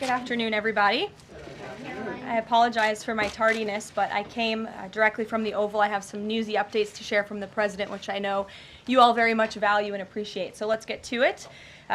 Good afternoon, everybody. I apologize for my tardiness, but I came directly from the Oval. I have some newsy updates to share from the President, which I know you all very much value and appreciate. So let's get to it.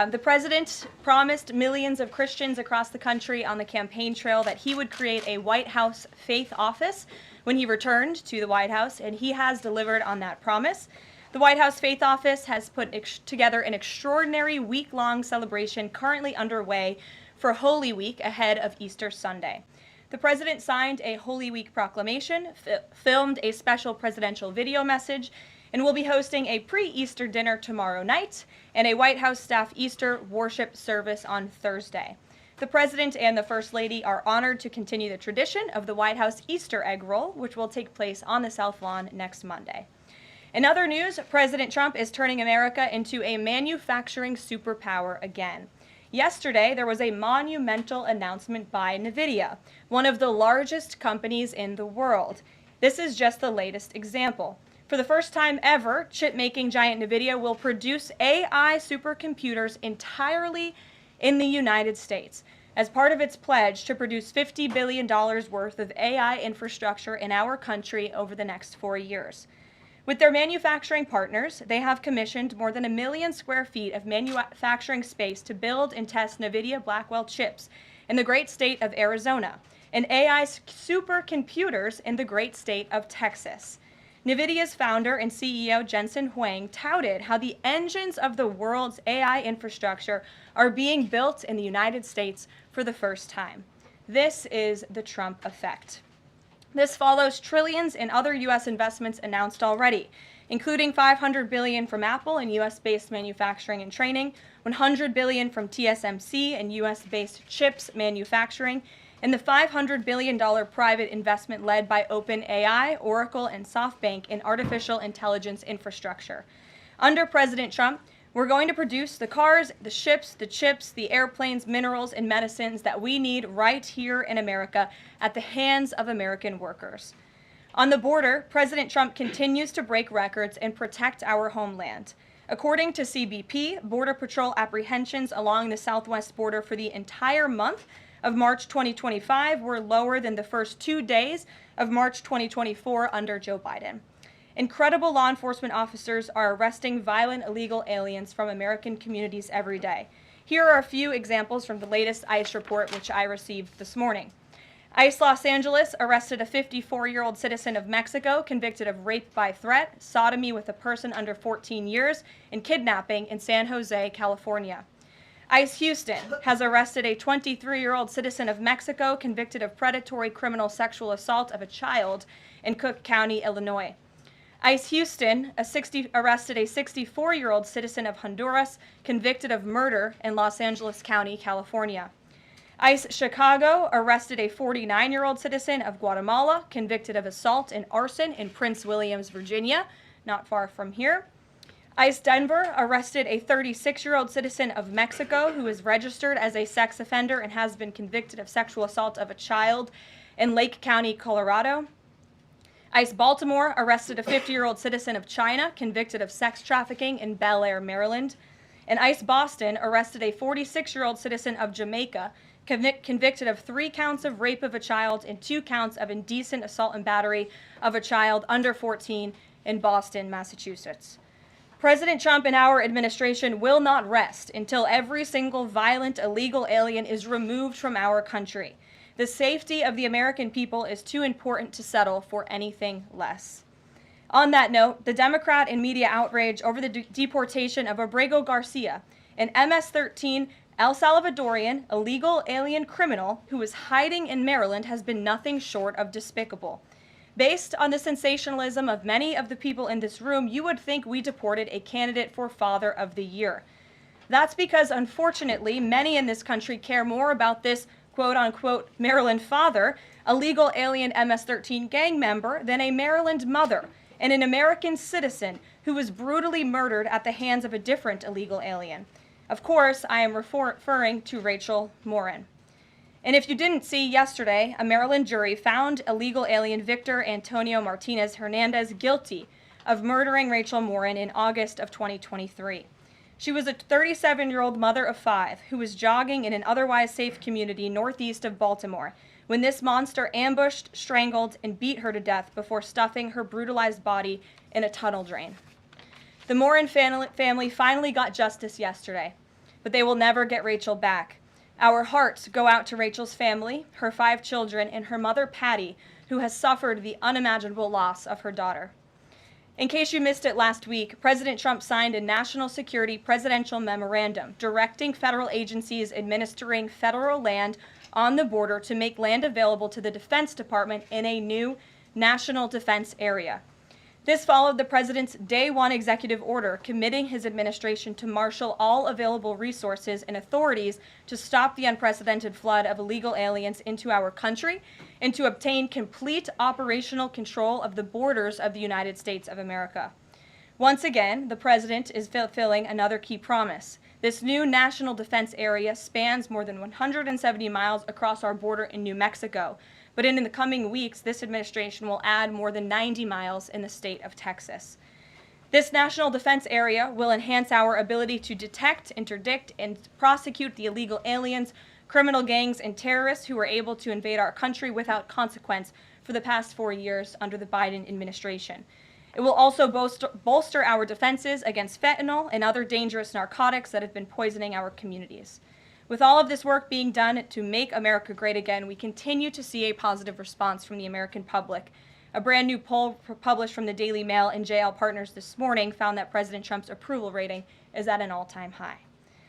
The President promised millions of Christians across the country on the campaign trail that he would create a White House faith office when he returned to the White House, and he has delivered on that promise. The White House Faith Office has put together an extraordinary week-long celebration currently underway for Holy Week ahead of Easter Sunday. The President signed a Holy Week proclamation, filmed a special presidential video message, and will be hosting a pre-Easter dinner tomorrow night and a White House staff Easter worship service on Thursday. The President and the First Lady are honored to continue the tradition of the White House Easter egg roll, which will take place on the South Lawn next Monday. In other news, President Trump is turning America into a manufacturing superpower again. Yesterday, there was a monumental announcement by NVIDIA, one of the largest companies in the world. This is just the latest example. For the first time ever, chip-making giant NVIDIA will produce AI supercomputers entirely in the United States as part of its pledge to produce $50 billion worth of AI infrastructure in our country over the next 4 years. With their manufacturing partners, they have commissioned more than 1 million square feet of manufacturing space to build and test NVIDIA Blackwell chips in the great state of Arizona and AI supercomputers in the great state of Texas. NVIDIA's founder and CEO Jensen Huang touted how the engines of the world's AI infrastructure are being built in the United States for the first time. This is the Trump effect. This follows trillions in other U.S. investments announced already, including $500 billion from Apple in U.S.-based manufacturing and training, $100 billion from TSMC and U.S.-based chips manufacturing, and the $500 billion private investment led by OpenAI, Oracle, and SoftBank in artificial intelligence infrastructure. Under President Trump, we're going to produce the cars, the ships, the chips, the airplanes, minerals, and medicines that we need right here in America at the hands of American workers. On the border, President Trump continues to break records and protect our homeland. According to CBP, Border Patrol apprehensions along the southwest border for the entire month of March 2025 were lower than the first 2 days of March 2024 under Joe Biden. Incredible law enforcement officers are arresting violent illegal aliens from American communities every day. Here are a few examples from the latest ICE report, which I received this morning. ICE Los Angeles arrested a 54-year-old citizen of Mexico convicted of rape by threat, sodomy with a person under 14 years, and kidnapping in San Jose, California. ICE Houston has arrested a 23-year-old citizen of Mexico convicted of predatory criminal sexual assault of a child in Cook County, Illinois. ICE Houston arrested a 64-year-old citizen of Honduras convicted of murder in Los Angeles County, California. ICE Chicago arrested a 49-year-old citizen of Guatemala convicted of assault and arson in Prince William, Virginia, not far from here. ICE Denver arrested a 36-year-old citizen of Mexico who is registered as a sex offender and has been convicted of sexual assault of a child in Lake County, Colorado. ICE Baltimore arrested a 50-year-old citizen of China convicted of sex trafficking in Bel Air, Maryland. And ICE Boston arrested a 46-year-old citizen of Jamaica convicted of 3 counts of rape of a child and 2 counts of indecent assault and battery of a child under 14 in Boston, Massachusetts. President Trump and our administration will not rest until every single violent illegal alien is removed from our country. The safety of the American people is too important to settle for anything less. On that note, the Democrat and media outrage over the deportation of Abrego Garcia, an MS-13 El Salvadorian illegal alien criminal who is hiding in Maryland, has been nothing short of despicable. Based on the sensationalism of many of the people in this room, you would think we deported a candidate for Father of the Year. That's because, unfortunately, many in this country care more about this quote-unquote Maryland father, a legal alien MS-13 gang member, than a Maryland mother and an American citizen who was brutally murdered at the hands of a different illegal alien. Of course, I am referring to Rachel Morin. And if you didn't see, yesterday, a Maryland jury found illegal alien Victor Antonio Martinez Hernandez guilty of murdering Rachel Morin in August of 2023. She was a 37-year-old mother of 5 who was jogging in an otherwise safe community northeast of Baltimore when this monster ambushed, strangled, and beat her to death before stuffing her brutalized body in a tunnel drain. The Morin family finally got justice yesterday, but they will never get Rachel back. Our hearts go out to Rachel's family, her 5 children, and her mother, Patty, who has suffered the unimaginable loss of her daughter. In case you missed it last week, President Trump signed a national security presidential memorandum directing federal agencies administering federal land on the border to make land available to the Defense Department in a new national defense area. This followed the president's Day 1 executive order committing his administration to marshal all available resources and authorities to stop the unprecedented flood of illegal aliens into our country and to obtain complete operational control of the borders of the United States of America. Once again, the president is fulfilling another key promise. This new national defense area spans more than 170 miles across our border in New Mexico. But in the coming weeks, this administration will add more than 90 miles in the state of Texas. This national defense area will enhance our ability to detect, interdict, and prosecute the illegal aliens, criminal gangs, and terrorists who were able to invade our country without consequence for the past 4 years under the Biden administration. It will also bolster our defenses against fentanyl and other dangerous narcotics that have been poisoning our communities. With all of this work being done to make America great again, we continue to see a positive response from the American public. A brand new poll published from the Daily Mail and JL Partners this morning found that President Trump's approval rating is at an all-time high.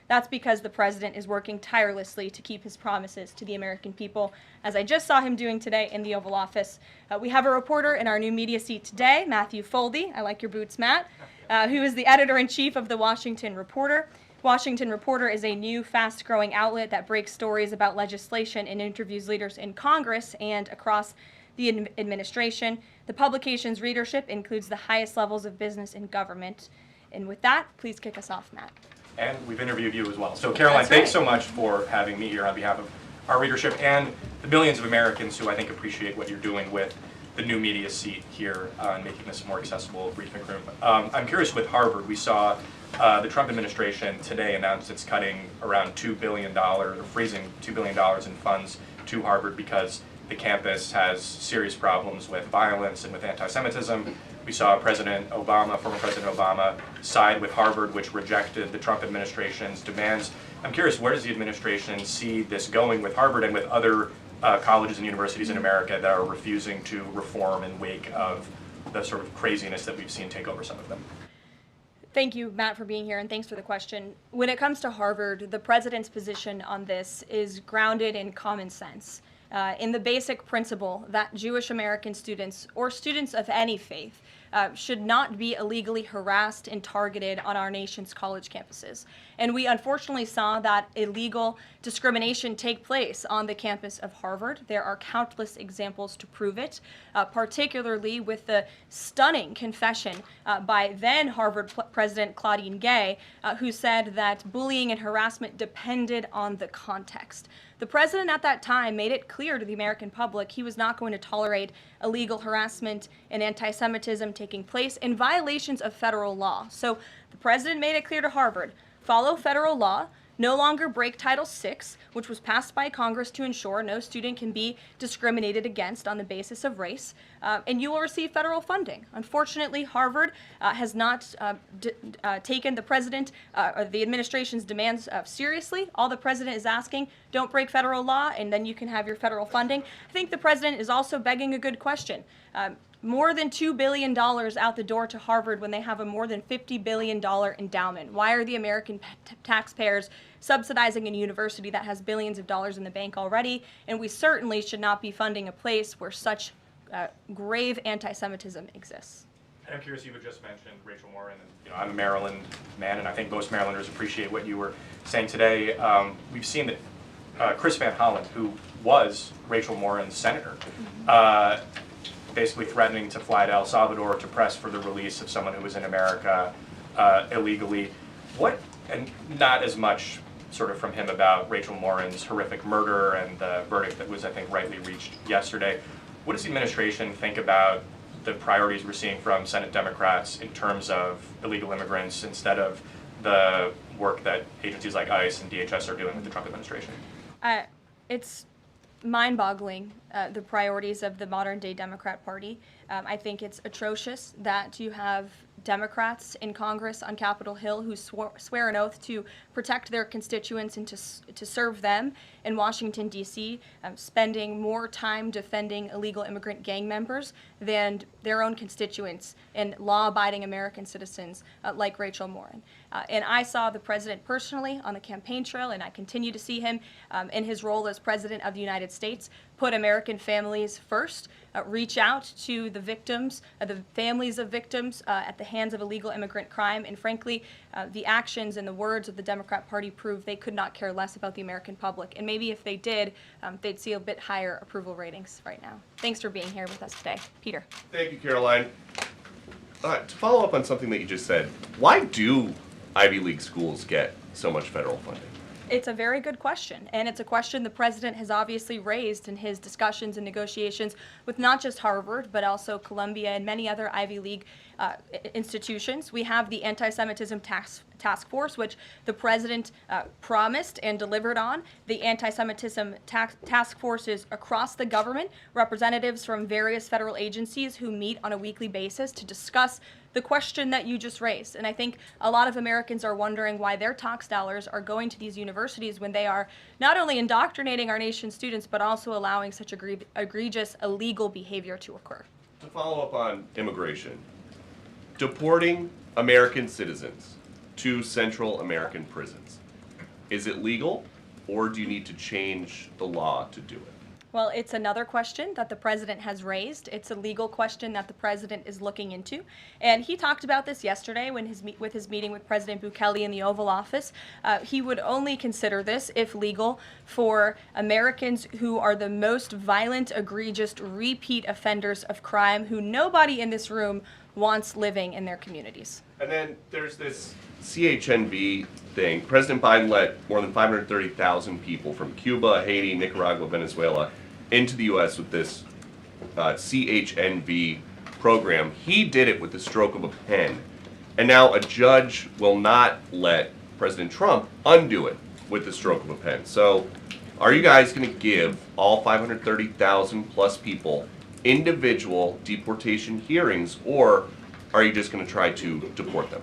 That's because the president is working tirelessly to keep his promises to the American people, as I just saw him doing today in the Oval Office. We have a reporter in our new media seat today, Matthew Foldy. I like your boots, Matt, who is the editor-in-chief of the Washington Reporter. Washington Reporter is a new, fast-growing outlet that breaks stories about legislation and interviews leaders in Congress and across the administration. The publication's readership includes the highest levels of business and government. And with that, please kick us off, Matt. And we've interviewed you as well. So Caroline, thanks so much for having me here on behalf of our readership and the millions of Americans who I think appreciate what you're doing with the new media seat here and making this a more accessible briefing room. I'm curious with Harvard, we saw the Trump administration today announced it's cutting around $2 billion, or freezing $2 billion in funds to Harvard because the campus has serious problems with violence and with anti-Semitism. We saw President Obama, former President Obama, side with Harvard, which rejected the Trump administration's demands. I'm curious, where does the administration see this going with Harvard and with other colleges and universities in America that are refusing to reform in wake of the sort of craziness that we've seen take over some of them? Thank you, Matt, for being here, and thanks for the question. When it comes to Harvard, the president's position on this is grounded in common sense, in the basic principle that Jewish American students, or students of any faith, should not be illegally harassed and targeted on our nation's college campuses. And we unfortunately saw that illegal discrimination take place on the campus of Harvard. There are countless examples to prove it, particularly with the stunning confession by then Harvard President Claudine Gay, who said that bullying and harassment depended on the context. The president at that time made it clear to the American public he was not going to tolerate illegal harassment and anti-Semitism taking place in violations of federal law. So the president made it clear to Harvard, follow federal law, no longer break Title VI, which was passed by Congress to ensure no student can be discriminated against on the basis of race, and you will receive federal funding. Unfortunately, Harvard has not taken the president or the administration's demands seriously. All the president is asking, don't break federal law, and then you can have your federal funding. I think the president is also begging a good question. More than $2 billion out the door to Harvard when they have a more than $50 billion endowment. Why are the American taxpayers subsidizing a university that has billions of dollars in the bank already? And we certainly should not be funding a place where such grave anti-Semitism exists. And I'm curious, you had just mentioned Rachel Morin, and I'm a Maryland man, and I think most Marylanders appreciate what you were saying today. We've seen that Chris Van Hollen, who was Rachel Morin's senator, basically threatening to fly to El Salvador to press for the release of someone who was in America illegally. And not as much sort of from him about Rachel Morin's horrific murder and the verdict that was, I think, rightly reached yesterday. What does the administration think about the priorities we're seeing from Senate Democrats in terms of illegal immigrants instead of the work that agencies like ICE and DHS are doing with the Trump administration? It's mind-boggling, the priorities of the modern-day Democrat Party. I think it's atrocious that you have Democrats in Congress on Capitol Hill who swear an oath to protect their constituents and to serve them in Washington, D.C., spending more time defending illegal immigrant gang members than their own constituents and law-abiding American citizens like Rachel Morin. And I saw the president personally on the campaign trail, and I continue to see him in his role as president of the United States, put American families first, reach out to the victims, the families of victims at the hands of illegal immigrant crime, and frankly, the actions and the words of the Democrat Party prove they could not care less about the American public. And maybe if they did, they'd see a bit higher approval ratings right now. Thanks for being here with us today. Peter. Thank you, Caroline. To follow up on something that you just said, why do Ivy League schools get so much federal funding? It's a very good question, and it's a question the president has obviously raised in his discussions and negotiations with not just Harvard, but also Columbia and many other Ivy League institutions. We have the Anti-Semitism Task Force, which the president promised and delivered on. The Anti-Semitism Task Force is across the government, representatives from various federal agencies who meet on a weekly basis to discuss the question that you just raised. And I think a lot of Americans are wondering why their tax dollars are going to these universities when they are not only indoctrinating our nation's students, but also allowing such egregious illegal behavior to occur. To follow up on immigration, deporting American citizens to Central American prisons, is it legal, or do you need to change the law to do it? Well, it's another question that the president has raised. It's a legal question that the president is looking into. And he talked about this yesterday when with his meeting with President Bukele in the Oval Office. He would only consider this, if legal, for Americans who are the most violent, egregious, repeat offenders of crime who nobody in this room wants living in their communities. And then there's this CHNV thing. President Biden let more than 530,000 people from Cuba, Haiti, Nicaragua, Venezuela into the U.S. with this CHNV program. He did it with the stroke of a pen. And now a judge will not let President Trump undo it with the stroke of a pen. So are you guys going to give all 530,000 plus people individual deportation hearings, or are you just going to try to deport them?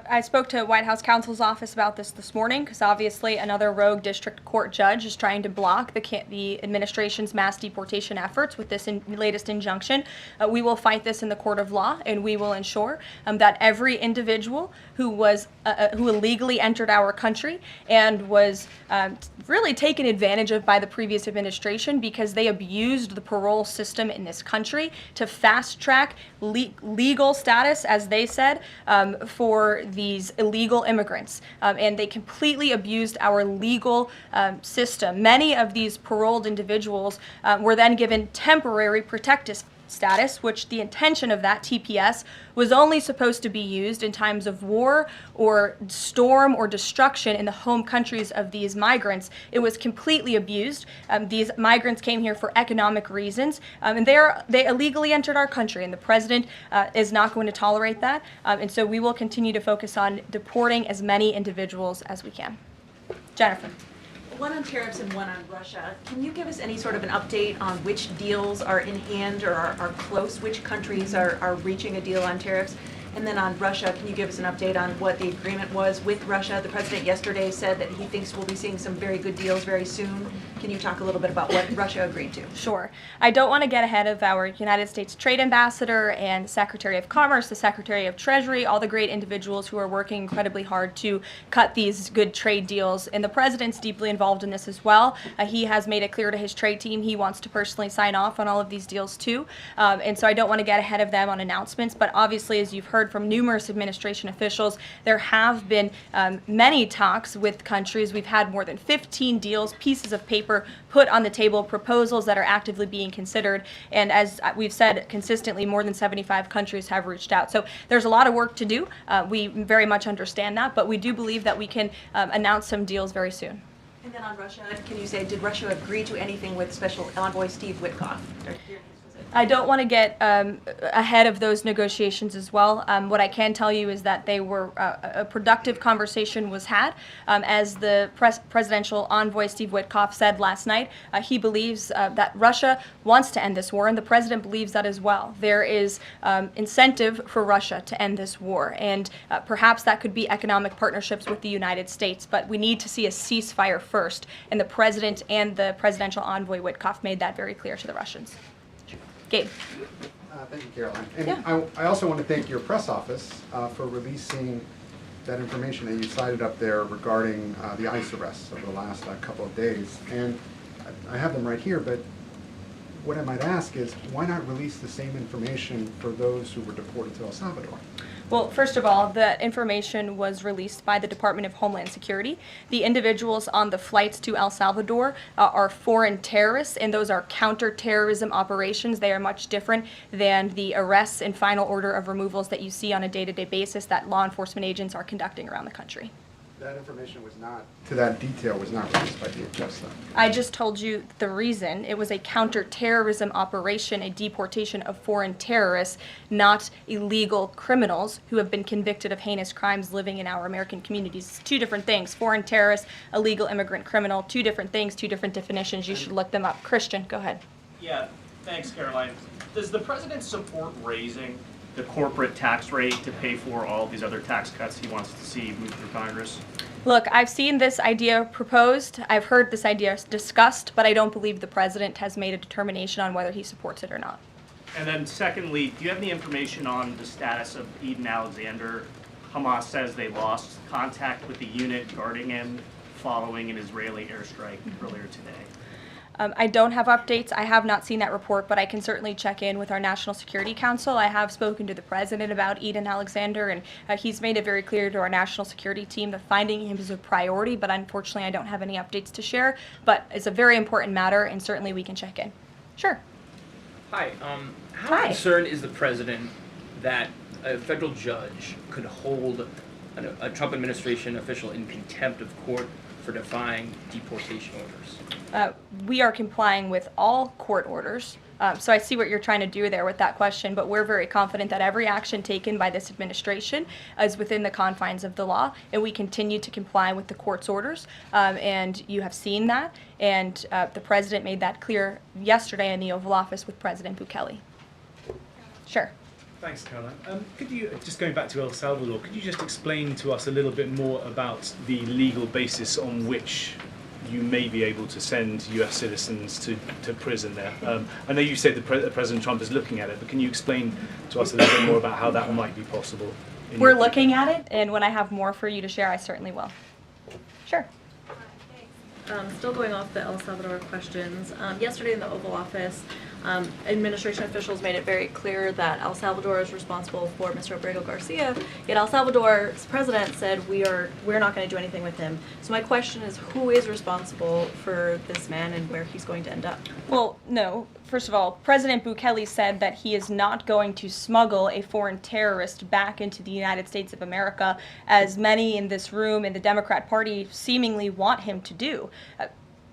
I spoke to White House counsel's office about this morning because obviously another rogue district court judge is trying to block the administration's mass deportation efforts with this latest injunction. We will fight this in the court of law, and we will ensure that every individual who illegally entered our country and was really taken advantage of by the previous administration because they abused the parole system in this country to fast track legal status, as they said, for these illegal immigrants, and they completely abused our legal system. Many of these paroled individuals were then given temporary protective status, which the intention of that TPS was only supposed to be used in times of war or storm or destruction in the home countries of these migrants. It was completely abused. These migrants came here for economic reasons, and they illegally entered our country, and the president is not going to tolerate that. And so we will continue to focus on deporting as many individuals as we can. Jennifer. One on tariffs and one on Russia. Can you give us any sort of an update on which deals are in hand or are close? Which countries are reaching a deal on tariffs? And then on Russia, can you give us an update on what the agreement was with Russia? The president yesterday said that he thinks we'll be seeing some very good deals very soon. Can you talk a little bit about what Russia agreed to? Sure. I don't want to get ahead of our United States Trade Ambassador and Secretary of Commerce, the Secretary of Treasury, all the great individuals who are working incredibly hard to cut these good trade deals. And the president's deeply involved in this as well. He has made it clear to his trade team he wants to personally sign off on all of these deals too. And so I don't want to get ahead of them on announcements, but obviously, as you've heard from numerous administration officials, there have been many talks with countries. We've had more than 15 deals, pieces of paper put on the table, proposals that are actively being considered. And as we've said consistently, more than 75 countries have reached out. So there's a lot of work to do. We very much understand that, but we do believe that we can announce some deals very soon. And then on Russia, can you say, did Russia agree to anything with Special Envoy Steve Witkoff? I don't want to get ahead of those negotiations as well. What I can tell you is that they were a productive conversation was had. As the presidential envoy Steve Witkoff said last night, he believes that Russia wants to end this war, and the president believes that as well. There is incentive for Russia to end this war, and perhaps that could be economic partnerships with the United States. But we need to see a ceasefire first, and the president and the presidential envoy Witkoff made that very clear to the Russians. Gabe. Thank you, Caroline. And Yeah. I also want to thank your press office for releasing that information that you cited up there regarding the ICE arrests over the last couple of days. And I have them right here, but what I might ask is, why not release the same information for those who were deported to El Salvador? Well, first of all, the information was released by the Department of Homeland Security. The individuals on the flights to El Salvador are foreign terrorists, and those are counterterrorism operations. They are much different than the arrests and final order of removals that you see on a day-to-day basis that law enforcement agents are conducting around the country. That information was not, to that detail, was not released by DHS, though. I just told you the reason. It was a counterterrorism operation, a deportation of foreign terrorists, not illegal criminals who have been convicted of heinous crimes living in our American communities. It's two different things. Foreign terrorist, illegal immigrant criminal, two different things, two different definitions. You should look them up. Christian, go ahead. Yeah, thanks, Caroline. Does the president support raising the corporate tax rate to pay for all these other tax cuts he wants to see move through Congress? Look, I've seen this idea proposed. I've heard this idea discussed, but I don't believe the president has made a determination on whether he supports it or not. And then secondly, do you have any information on the status of Eden Alexander? Hamas says they lost contact with the unit guarding him following an Israeli airstrike earlier today. I don't have updates. I have not seen that report, but I can certainly check in with our National Security Council. I have spoken to the president about Eden Alexander, and he's made it very clear to our national security team that finding him is a priority, but unfortunately I don't have any updates to share. But it's a very important matter, and certainly we can check in. Sure. Hi. How Hi. concerned is the president that a federal judge could hold a Trump administration official in contempt of court for defying deportation orders? We are complying with all court orders. So I see what you're trying to do there with that question, but we're very confident that every action taken by this administration is within the confines of the law, and we continue to comply with the court's orders. And you have seen that, and the president made that clear yesterday in the Oval Office with President Bukele. Sure. Thanks, Caroline. Could you, just going back to El Salvador, could you just explain to us a little bit more about the legal basis on which you may be able to send US citizens to prison there? I know you said President Trump is looking at it, but can you explain to us a little bit more about how that might be possible? We're looking at it, and when I have more for you to share, I certainly will. Sure. Still going off the El Salvador questions, yesterday in the Oval Office, administration officials made it very clear that El Salvador is responsible for Mr. Abrego Garcia, yet El Salvador's president said we're not going to do anything with him. So my question is, who is responsible for this man and where he's going to end up? Well, no. First of all, President Bukele said that he is not going to smuggle a foreign terrorist back into the United States of America, as many in this room in the Democrat Party seemingly want him to do.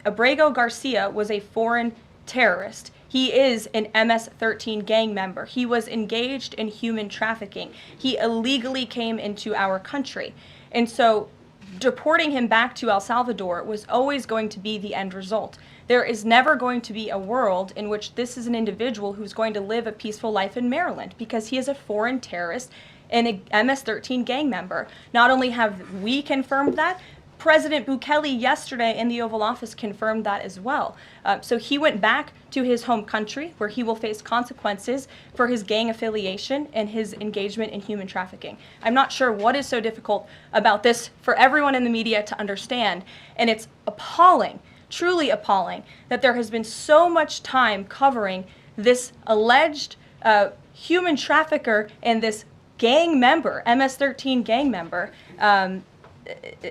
Abrego Garcia was a foreign terrorist. He is an MS-13 gang member. He was engaged in human trafficking. He illegally came into our country. And so deporting him back to El Salvador was always going to be the end result. There is never going to be a world in which this is an individual who's going to live a peaceful life in Maryland, because he is a foreign terrorist and a MS-13 gang member. Not only have we confirmed that, President Bukele yesterday in the Oval Office confirmed that as well. So he went back to his home country, where he will face consequences for his gang affiliation and his engagement in human trafficking. I'm not sure what is so difficult about this for everyone in the media to understand, and it's appalling, truly appalling, that there has been so much time covering this alleged human trafficker and this gang member, MS-13 gang member.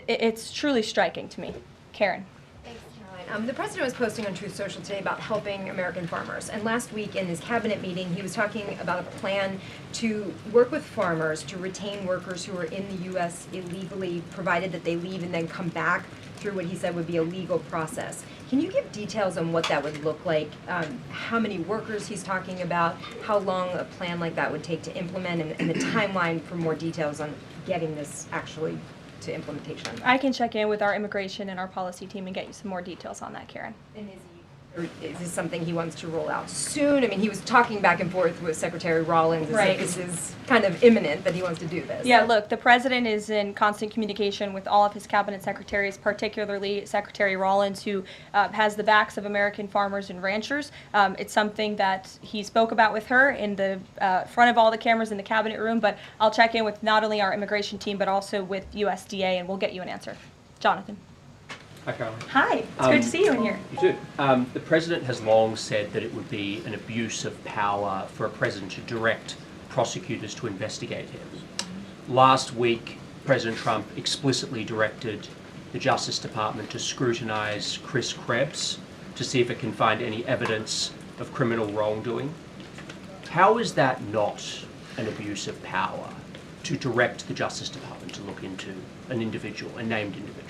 It's truly striking to me. Karen. Thanks, Caroline. The president was posting on Truth Social today about helping American farmers. And last week in his cabinet meeting, he was talking about a plan to work with farmers to retain workers who are in the U.S. illegally, provided that they leave and then come back through through what he said would be a legal process. Can you give details on what that would look like? How many workers he's talking about? How long a plan like that would take to implement, and the timeline for more details on getting this actually to implementation? I can check in with our immigration and our policy team and get you some more details on that, Karen. And is this something he wants to roll out soon? I mean, he was talking back and forth with Secretary Rollins. Right. This is kind of imminent that he wants to do this. Yeah, look, the president is in constant communication with all of his cabinet secretaries, particularly Secretary Rollins, who has the backs of American farmers and ranchers. It's something that he spoke about with her in the front of all the cameras in the cabinet room, but I'll check in with not only our immigration team, but also with USDA, and we'll get you an answer. Jonathan. Hi, Caroline. Hi, it's good to see you in here. You too. The President has long said that it would be an abuse of power for a President to direct prosecutors to investigate him. Last week, President Trump explicitly directed the Justice Department to scrutinize Chris Krebs to see if it can find any evidence of criminal wrongdoing. How is that not an abuse of power to direct the Justice Department to look into an individual, a named individual?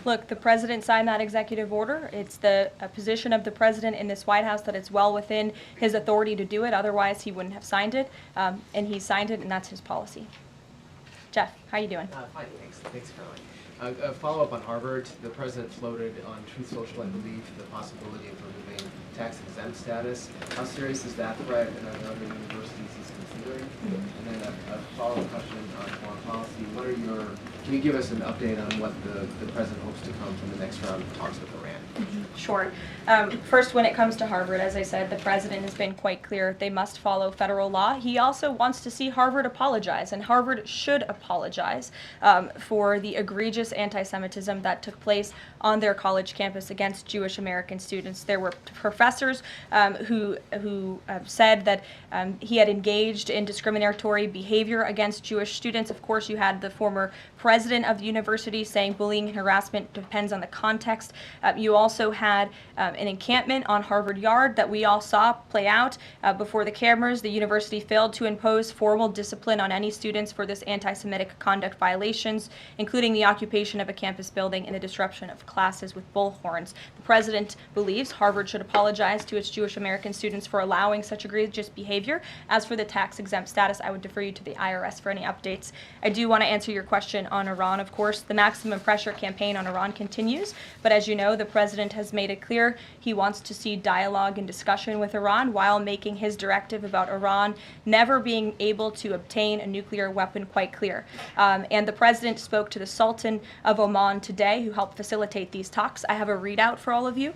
Look, the president signed that executive order. It's the position of the president in this White House that it's well within his authority to do it. Otherwise, he wouldn't have signed it. And he signed it, and that's his policy. Jeff, how you doing? Fine, thanks. Thanks, Caroline. A follow-up on Harvard. The president floated on Truth Social, I believe, the possibility of removing tax-exempt status. How serious is that threat, and are there other universities he's considering? And then a follow-up question on foreign policy. Can you give us an update on what the president hopes to come from the next round of talks with Iran? Sure. First, when it comes to Harvard, as I said, the president has been quite clear. They must follow federal law. He also wants to see Harvard apologize, and Harvard should apologize for the egregious anti-Semitism that took place on their college campus against Jewish American students. There were professors who said that he had engaged in discriminatory behavior against Jewish students. Of course, you had the former president of the university saying bullying and harassment depends on the context. You also had an encampment on Harvard Yard that we all saw play out before the cameras. The university failed to impose formal discipline on any students for this anti-Semitic conduct violations, including the occupation of a campus building and the disruption of classes with bullhorns. The president believes Harvard should apologize to its Jewish American students for allowing such egregious behavior. As for the tax-exempt status, I would defer you to the IRS for any updates. I do want to answer your question on Iran, of course. The maximum pressure campaign on Iran continues, but as you know, the president has made it clear he wants to see dialogue and discussion with Iran while making his directive about Iran never being able to obtain a nuclear weapon quite clear. And the president spoke to the Sultan of Oman today, who helped facilitate these talks. I have a readout for all of you.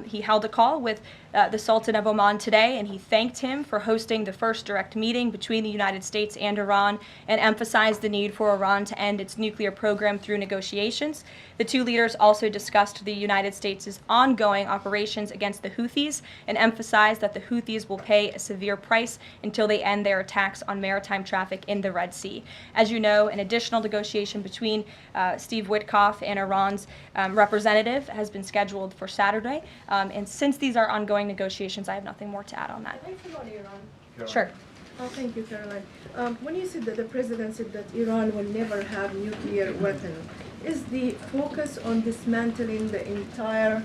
He held a call with the Sultan of Oman today, and he thanked him for hosting the first direct meeting between the United States and Iran and emphasized the need for Iran to end its nuclear program through negotiations. The two leaders also discussed the United States' ongoing operations against the Houthis and emphasized that the Houthis will pay a severe price until they end their attacks on maritime traffic in the Red Sea. As you know, an additional negotiation between Steve Witkoff and Iran's representative has been scheduled for Saturday. And since these are ongoing negotiations, I have nothing more to add on that. Thanks about Iran. Sure. Thank you, Caroline. When you said that the president said that Iran will never have nuclear weapon, is the focus on dismantling the entire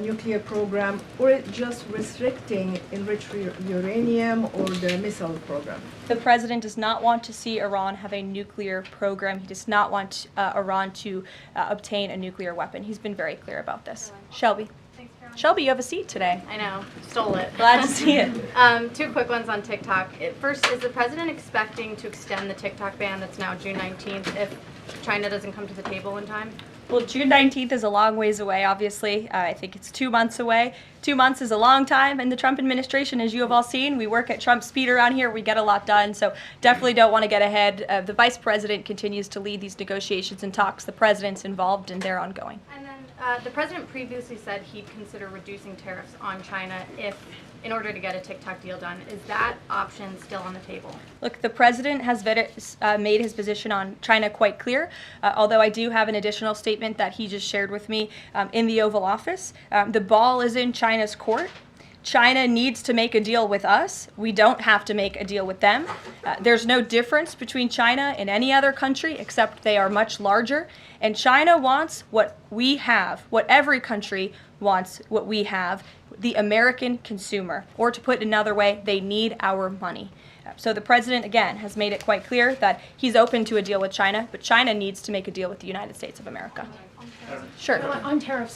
nuclear program, or it just restricting enriched uranium or the missile program? The president does not want to see Iran have a nuclear program. He does not want Iran to obtain a nuclear weapon. He's been very clear about this. Shelby. Shelby, you have a seat today. I know, stole it. Glad to see it. Two quick ones on TikTok. First, is the president expecting to extend the TikTok ban that's now June 19th if China doesn't come to the table in time? Well, June 19th is a long ways away, obviously. I think it's 2 months away. 2 months is a long time, and the Trump administration, as you have all seen, we work at Trump speed around here. We get a lot done, so definitely don't want to get ahead. The vice president continues to lead these negotiations and talks. The president's involved, and they're ongoing. And then the president previously said he'd consider reducing tariffs on China in order to get a TikTok deal done. Is that option still on the table? Look, the president has made his position on China quite clear, although I do have an additional statement that he just shared with me in the Oval Office. The ball is in China's court. China needs to make a deal with us. We don't have to make a deal with them. There's no difference between China and any other country except they are much larger. And China wants what we have, what every country wants, what we have, the American consumer. Or to put it another way, they need our money. So the president, again, has made it quite clear that he's open to a deal with China, but China needs to make a deal with the United States of America. Sure. On tariffs,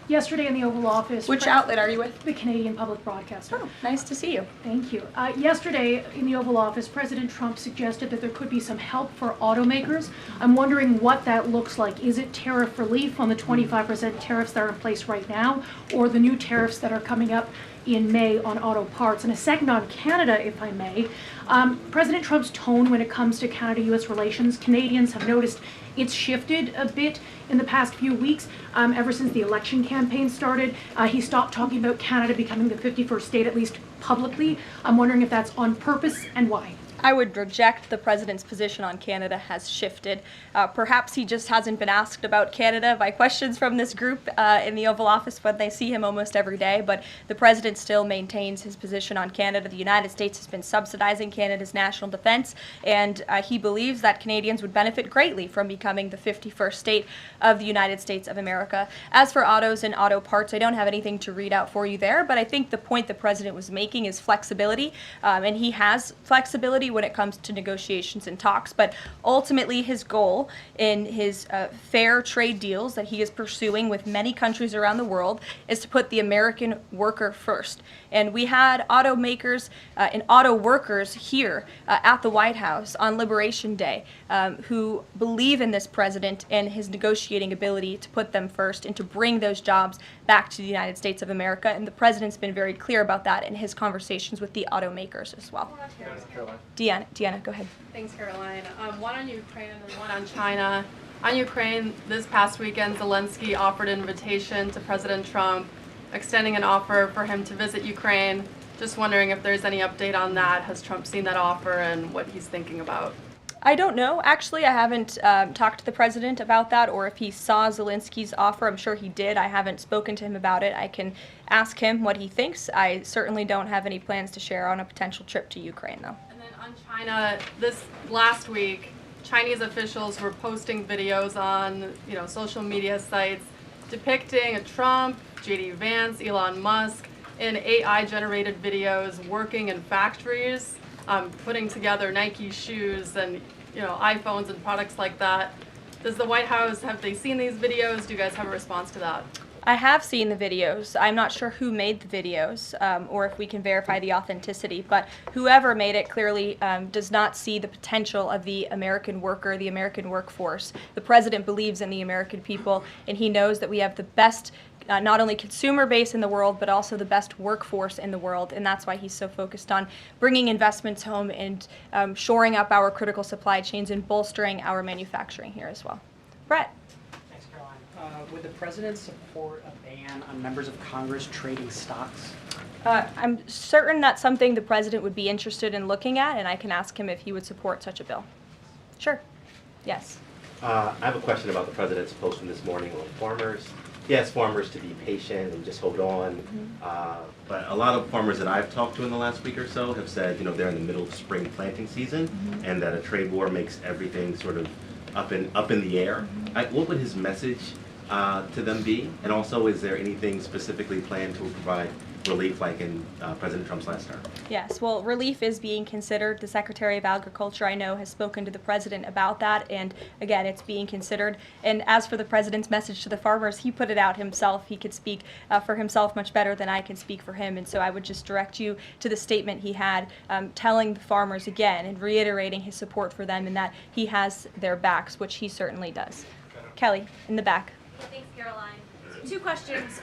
yesterday in the Oval Office. Which outlet are you with? The Canadian Public Broadcaster. Oh, nice to see you. Thank you. Yesterday in the Oval Office, President Trump suggested that there could be some help for automakers. I'm wondering what that looks like. Is it tariff relief on the 25% tariffs that are in place right now, or the new tariffs that are coming up in May on auto parts? And a second on Canada, if I may. President Trump's tone when it comes to Canada-U.S. relations, Canadians have noticed it's shifted a bit in the past few weeks. Ever since the election campaign started, he stopped talking about Canada becoming the 51st state, at least publicly. I'm wondering if that's on purpose and why. I would reject the president's position on Canada has shifted. Perhaps he just hasn't been asked about Canada by questions from this group in the Oval Office, but they see him almost every day. But the president still maintains his position on Canada. The United States has been subsidizing Canada's national defense, and he believes that Canadians would benefit greatly from becoming the 51st state of the United States of America. As for autos and auto parts, I don't have anything to read out for you there, but I think the point the president was making is flexibility, and he has flexibility when it comes to negotiations and talks, but ultimately his goal in his fair trade deals that he is pursuing with many countries around the world is to put the American worker first. And we had automakers and auto workers here at the White House on Liberation Day who believe in this president and his negotiating ability to put them first and to bring those jobs back to the United States of America. And the president's been very clear about that in his conversations with the automakers as well. Deanna, go ahead. Thanks, Caroline. One on Ukraine and one on China. On Ukraine, this past weekend, Zelensky offered an invitation to President Trump, extending an offer for him to visit Ukraine. Just wondering if there's any update on that. Has Trump seen that offer and what he's thinking about? I don't know. Actually, I haven't talked to the president about that, or if he saw Zelensky's offer. I'm sure he did. I haven't spoken to him about it. I can ask him what he thinks. I certainly don't have any plans to share on a potential trip to Ukraine, though. And then on China, this last week, Chinese officials were posting videos on, social media sites depicting a Trump, J.D. Vance, Elon Musk in AI-generated videos working in factories, putting together Nike shoes and iPhones and products like that. Does the White House, have they seen these videos? Do you guys have a response to that? I have seen the videos. I'm not sure who made the videos or if we can verify the authenticity, but whoever made it clearly does not see the potential of the American worker, the American workforce. The president believes in the American people, and he knows that we have the best not only consumer base in the world, but also the best workforce in the world. And that's why he's so focused on bringing investments home and shoring up our critical supply chains and bolstering our manufacturing here as well. Brett. Thanks, Caroline. Would the president support a ban on members of Congress trading stocks? I'm certain that's something the president would be interested in looking at, and I can ask him if he would support such a bill. Sure. Yes. I have a question about the president's post from this morning on farmers. He asked farmers to be patient and just hold on. But a lot of farmers that I've talked to in the last week or so have said, they're in the middle of spring planting season, and that a trade war makes everything sort of up in the air. What would his message to them be? And also, is there anything specifically planned to provide relief like in President Trump's last term? Yes, well, relief is being considered. The Secretary of Agriculture, I know, has spoken to the president about that, and again, it's being considered. And as for the president's message to the farmers, he put it out himself. He could speak for himself much better than I can speak for him, and so I would just direct you to the statement he had telling the farmers again and reiterating his support for them and that he has their backs, which he certainly does. Kelly, in the back. Thanks, Caroline. 2 questions.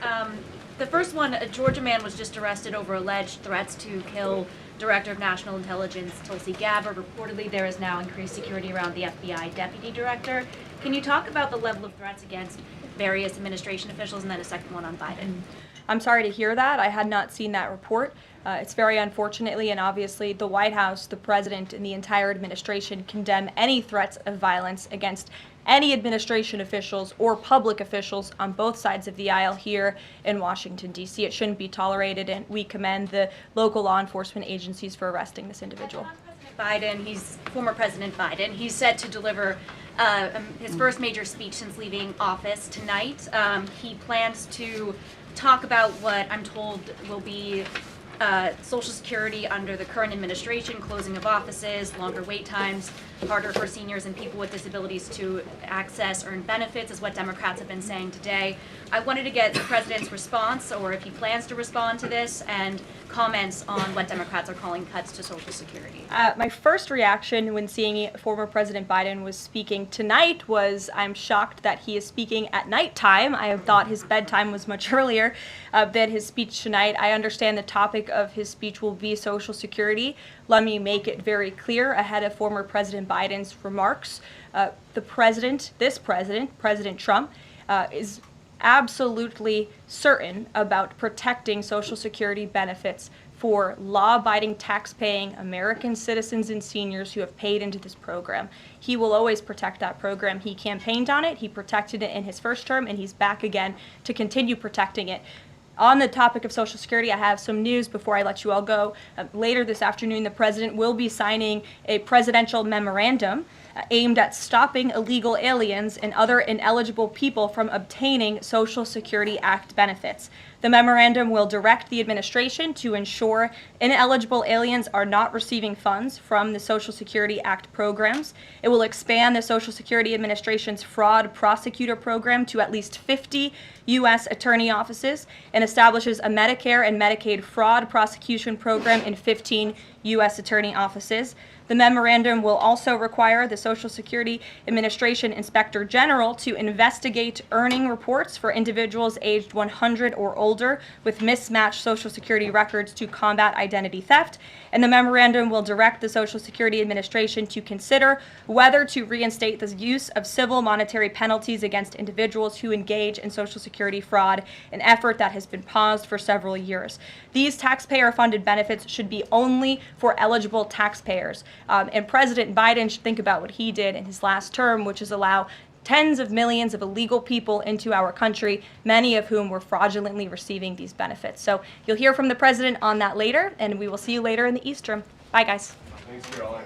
The first one, a Georgia man was just arrested over alleged threats to kill Director of National Intelligence Tulsi Gabbard. Reportedly, there is now increased security around the FBI Deputy Director. Can you talk about the level of threats against various administration officials, and then a second one on Biden. I'm sorry to hear that. I had not seen that report. It's very unfortunately, and obviously the White House, the president, and the entire administration condemn any threats of violence against any administration officials or public officials on both sides of the aisle here in Washington, D.C. It shouldn't be tolerated, and we commend the local law enforcement agencies for arresting this individual. Former President Biden, he's set to deliver his first major speech since leaving office tonight. He plans to talk about what I'm told will be Social Security under the current administration, closing of offices, longer wait times, harder for seniors and people with disabilities to access earned benefits, is what Democrats have been saying today. I wanted to get the president's response, or if he plans to respond to this, and comments on what Democrats are calling cuts to Social Security. My first reaction when seeing former President Biden was speaking tonight was I'm shocked that he is speaking at nighttime. I thought his bedtime was much earlier than his speech tonight. I understand the topic of his speech will be Social Security. Let me make it very clear ahead of former President Biden's remarks. President Trump, is absolutely certain about protecting Social Security benefits for law-abiding, tax-paying American citizens and seniors who have paid into this program. He will always protect that program. He campaigned on it, he protected it in his first term, and he's back again to continue protecting it. On the topic of Social Security, I have some news before I let you all go. Later this afternoon, the president will be signing a presidential memorandum aimed at stopping illegal aliens and other ineligible people from obtaining Social Security Act benefits. The memorandum will direct the administration to ensure ineligible aliens are not receiving funds from the Social Security Act programs. It will expand the Social Security Administration's fraud prosecutor program to at least 50 U.S. attorney offices and establishes a Medicare and Medicaid fraud prosecution program in 15 U.S. attorney offices. The memorandum will also require the Social Security Administration Inspector General to investigate earning reports for individuals aged 100 or older with mismatched Social Security records to combat identity theft. And the memorandum will direct the Social Security Administration to consider whether to reinstate the use of civil monetary penalties against individuals who engage in Social Security fraud, an effort that has been paused for several years. These taxpayer-funded benefits should be only for eligible taxpayers. And President Biden should think about what he did in his last term, which is allow tens of millions of illegal people into our country, many of whom were fraudulently receiving these benefits. So you'll hear from the president on that later, and we will see you later in the East Room. Bye, guys. Thanks, Caroline.